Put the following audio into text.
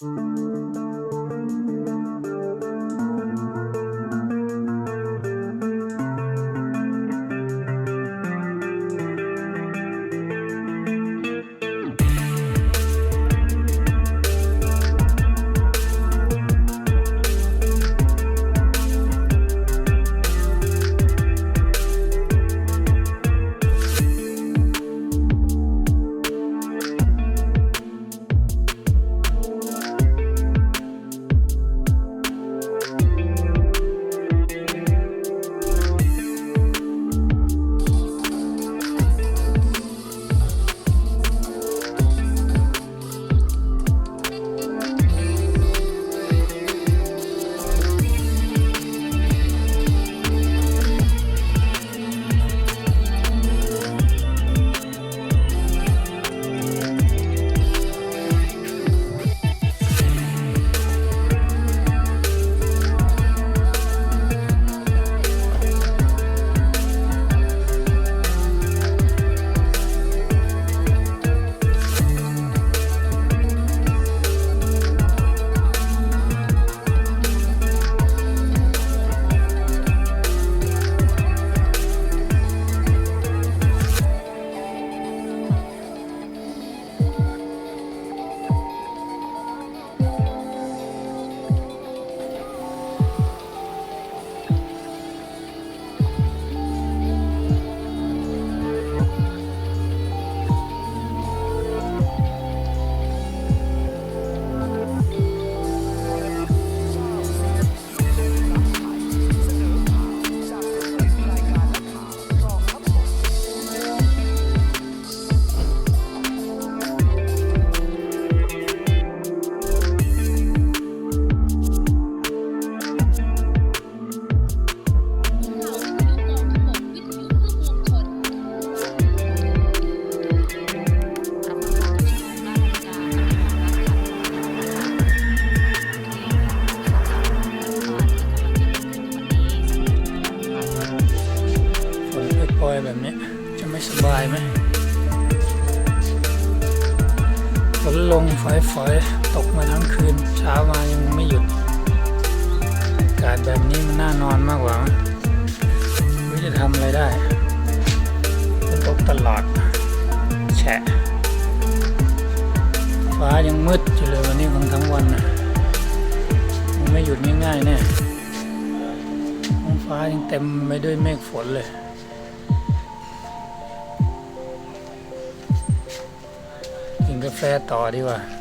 แบบนี้จะไม่สบายไหมฝนลงฝอยๆตกมาทั้งคืนเช้ามายังไม่หยุดอากาศแบบนี้มันน่านอนมากกว่าไม่จะทำอะไรได้ฝนตกตลอดแฉะฟ้ายังมืดอยู่เลยวันนี้ทั้งวันนะมันไม่หยุดง่ายๆแน่ท้องฟ้ายังเต็มไปด้วยเมฆฝนเลยกินกาแฟต่อดีกว่า